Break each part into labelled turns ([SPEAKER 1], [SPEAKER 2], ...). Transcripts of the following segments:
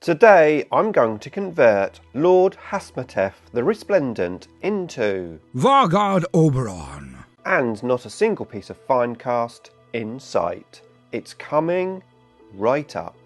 [SPEAKER 1] Today I'm going to convert Lord Hasmoteph the Resplendent into
[SPEAKER 2] Vargard Obyron.
[SPEAKER 1] And not a single piece of Finecast in sight. It's coming right up.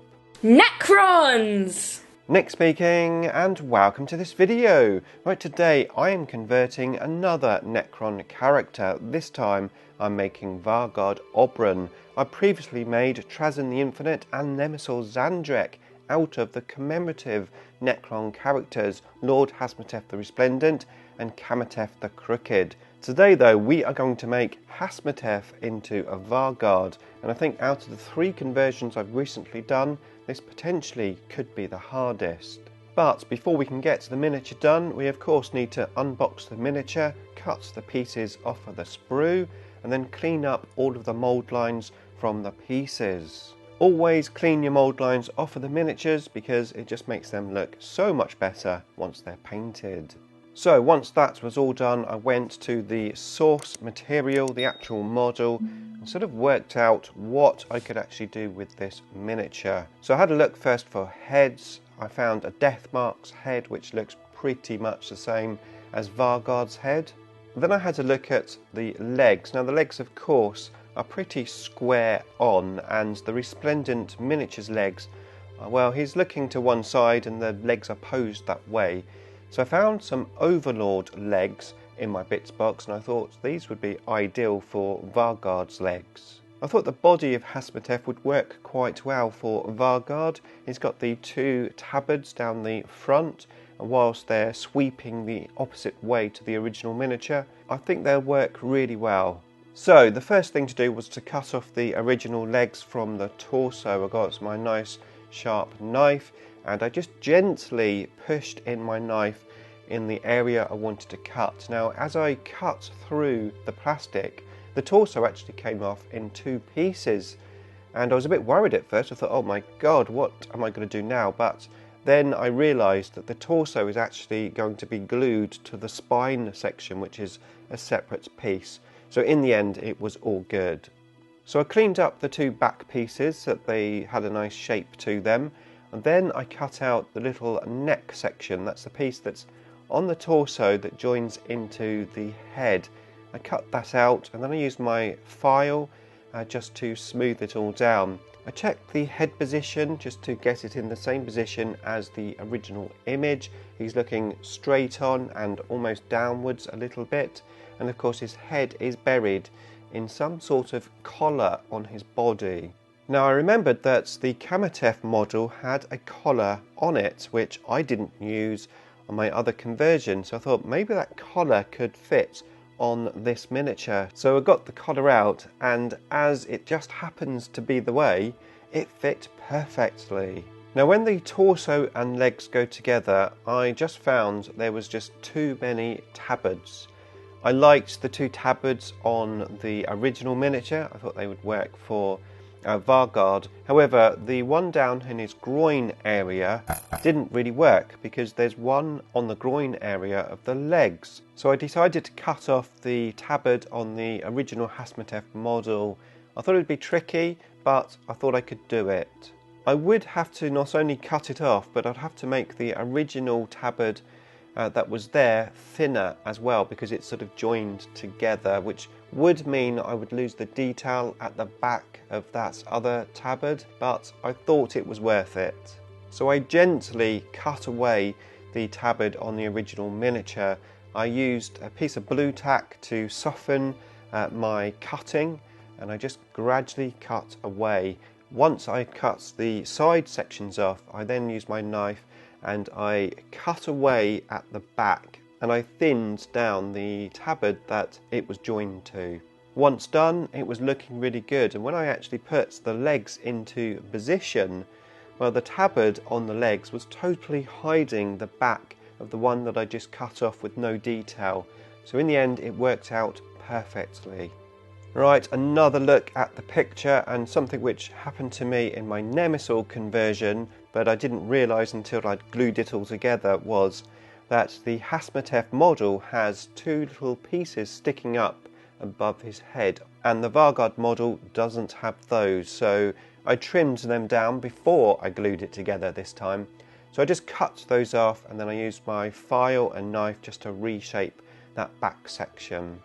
[SPEAKER 3] Necrons!
[SPEAKER 1] Nick speaking, and welcome to this video. Right, today I am converting another Necron character. This time I'm making Vargard Obyron. I previously made Trazyn the Infinite and Nemesis Zandrek out of the commemorative Necron characters Lord Hasmoteph the Resplendent and Hasmoteph the Crooked. Today though we are going to make Hasmoteph into a Vargard, and I think out of the 3 conversions I've recently done, this potentially could be the hardest. But before we can get the miniature done, we of course need to unbox the miniature, cut the pieces off of the sprue, and then clean up all of the mould lines from the pieces. Always clean your mould lines off of the miniatures because it just makes them look so much better once they're painted. So once that was all done, I went to the source material, the actual model, and sort of worked out what I could actually do with this miniature. So I had a look first for heads. I found a Deathmark's head which looks pretty much the same as Vargard's head. Then I had to look at the legs. Now the legs of course are pretty square on, and the Resplendent miniature's legs, well, he's looking to one side and the legs are posed that way. So I found some Overlord legs in my bits box, and I thought these would be ideal for Vargard's legs. I thought the body of Hasmoteph would work quite well for Vargard. He's got the 2 tabards down the front, and whilst they're sweeping the opposite way to the original miniature, I think they'll work really well. So the first thing to do was to cut off the original legs from the torso. I got my nice sharp knife and I just gently pushed in my knife in the area I wanted to cut. Now as I cut through the plastic, the torso actually came off in 2 pieces, and I was a bit worried at first. I thought, oh my god, what am I going to do now? But then I realised that the torso is actually going to be glued to the spine section, which is a separate piece. So in the end it was all good. So I cleaned up the 2 back pieces so that they had a nice shape to them, and then I cut out the little neck section. That's the piece that's on the torso that joins into the head. I cut that out and then I used my file just to smooth it all down. I checked the head position just to get it in the same position as the original image. He's looking straight on and almost downwards a little bit, and of course his head is buried in some sort of collar on his body. Now I remembered that the Hasmoteph model had a collar on it, which I didn't use on my other conversion, so I thought maybe that collar could fit on this miniature. So I got the collar out, and as it just happens to be the way, it fit perfectly. Now when the torso and legs go together, I just found there was just too many tabards. I liked the 2 tabards on the original miniature. I thought they would work for Vargard. However, the one down in his groin area didn't really work because there's one on the groin area of the legs. So I decided to cut off the tabard on the original Hasmoteph model. I thought it would be tricky, but I thought I could do it. I would have to not only cut it off, but I'd have to make the original tabard that was there thinner as well, because it's sort of joined together, which would mean I would lose the detail at the back of that other tabard, but I thought it was worth it. So I gently cut away the tabard on the original miniature. I used a piece of blue tack to soften my cutting, and I just gradually cut away. Once I cut the side sections off, I then used my knife and I cut away at the back, and I thinned down the tabard that it was joined to. Once done, it was looking really good, and when I actually put the legs into position, well, the tabard on the legs was totally hiding the back of the one that I just cut off with no detail. So in the end it worked out perfectly. Right, another look at the picture, and something which happened to me in my Nemesis conversion, but I didn't realise until I'd glued it all together, was that the Hasmoteph model has 2 little pieces sticking up above his head, and the Vargard model doesn't have those, so I trimmed them down before I glued it together this time, So I just cut those off, and then I used my file and knife just to reshape that back section.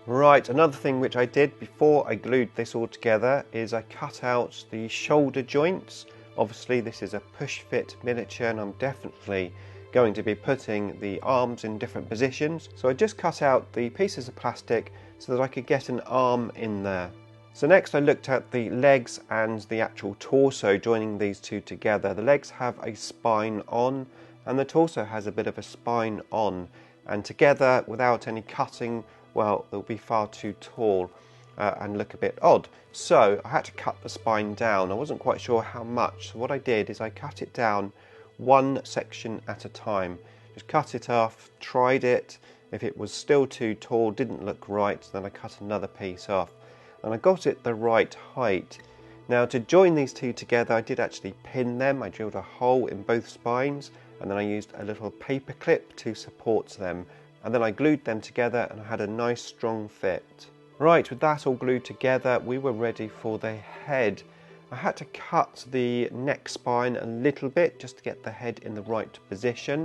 [SPEAKER 1] Right, another thing which I did before I glued this all together is I cut out the shoulder joints. Obviously this is a push fit miniature and I'm definitely going to be putting the arms in different positions. So I just cut out the pieces of plastic so that I could get an arm in there. So next I looked at the legs and the actual torso, joining these two together. The legs have a spine on and the torso has a bit of a spine on, and together without any cutting, well, they'll be far too tall and look a bit odd. So I had to cut the spine down. I wasn't quite sure how much, so what I did is I cut it down one section at a time. Just cut it off, tried it. If it was still too tall, didn't look right, then I cut another piece off. And I got it the right height. Now to join these two together, I did actually pin them. I drilled a hole in both spines and then I used a little paper clip to support them. And then I glued them together and I had a nice strong fit. Right, with that all glued together, we were ready for the head. I had to cut the neck spine a little bit just to get the head in the right position.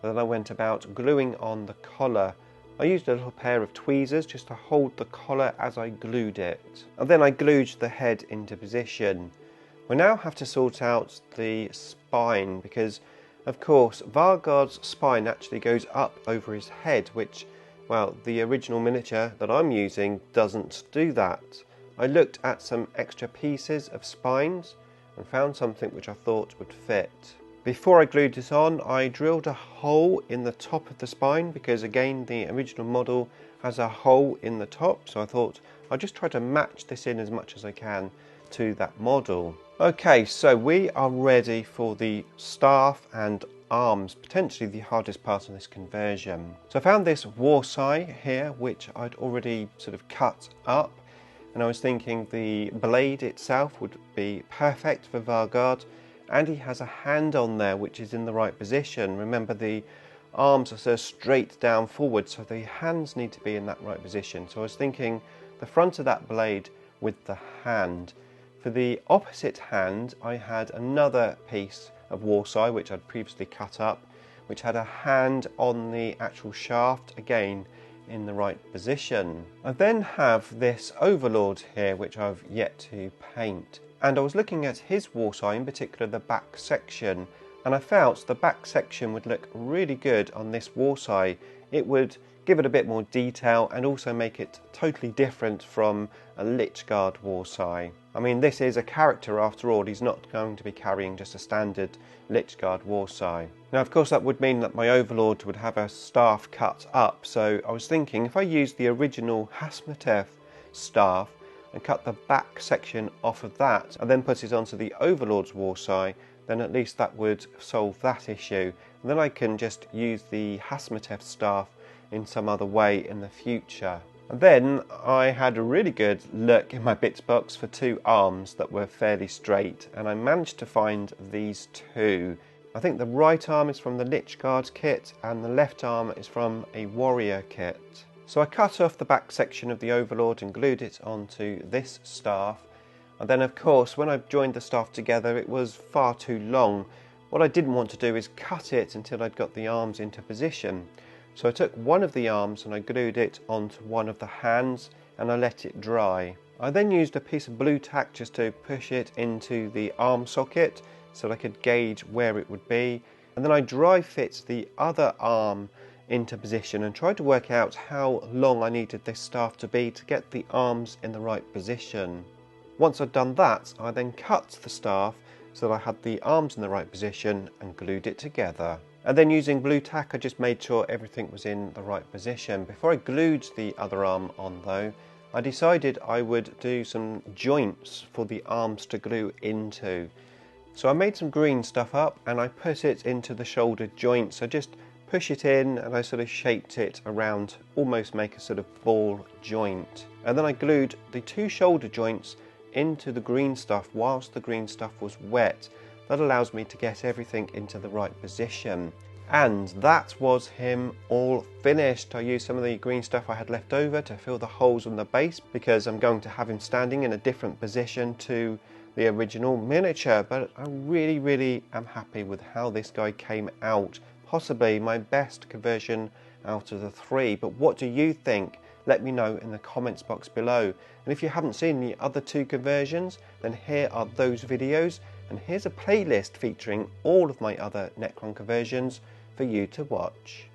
[SPEAKER 1] And then I went about gluing on the collar. I used a little pair of tweezers just to hold the collar as I glued it. And then I glued the head into position. We now have to sort out the spine because, of course, Vargard's spine actually goes up over his head, which, well, the original miniature that I'm using doesn't do that. I looked at some extra pieces of spines and found something which I thought would fit. Before I glued this on, I drilled a hole in the top of the spine because, again, the original model has a hole in the top, so I thought I'll just try to match this in as much as I can to that model. Okay, so we are ready for the staff and arms, potentially the hardest part of this conversion. So I found this war sigh here, which I'd already sort of cut up, and I was thinking the blade itself would be perfect for Vargard, and he has a hand on there which is in the right position. Remember, the arms are so straight down forward, so the hands need to be in that right position. So I was thinking the front of that blade with the hand. For the opposite hand, I had another piece of warsaw which I'd previously cut up, which had a hand on the actual shaft, again in the right position. I then have this overlord here which I've yet to paint, and I was looking at his warsaw, in particular the back section, and I felt the back section would look really good on this warsaw. It would give it a bit more detail and also make it totally different from a Lichguard warsaw. I mean, this is a character after all. He's not going to be carrying just a standard Lichguard warsaw. Now, of course, that would mean that my overlord would have a staff cut up. So I was thinking if I used the original Hasmoteph staff and cut the back section off of that and then put it onto the overlord's warsaw, then at least that would solve that issue. And then I can just use the Hasmoteph staff in some other way in the future. And then I had a really good look in my bits box for two arms that were fairly straight, and I managed to find these two. I think the right arm is from the Lichguard kit and the left arm is from a warrior kit. So I cut off the back section of the overlord and glued it onto this staff. And then, of course, when I joined the staff together, it was far too long. What I didn't want to do is cut it until I'd got the arms into position. So I took one of the arms and I glued it onto one of the hands and I let it dry. I then used a piece of blue tack just to push it into the arm socket so that I could gauge where it would be. And then I dry fit the other arm into position and tried to work out how long I needed this staff to be to get the arms in the right position. Once I'd done that, I then cut the staff so that I had the arms in the right position and glued it together. And then using blue tack, I just made sure everything was in the right position. Before I glued the other arm on though, I decided I would do some joints for the arms to glue into. So I made some green stuff up and I put it into the shoulder joints. So just push it in and I sort of shaped it around, almost make a sort of ball joint. And then I glued the two shoulder joints into the green stuff whilst the green stuff was wet. That allows me to get everything into the right position. And that was him all finished. I used some of the green stuff I had left over to fill the holes on the base because I'm going to have him standing in a different position to the original miniature, but I really am happy with how this guy came out. Possibly my best conversion out of the 3, but what do you think? Let me know in the comments box below. And if you haven't seen the other 2 conversions, then here are those videos, and here's a playlist featuring all of my other Necron conversions for you to watch.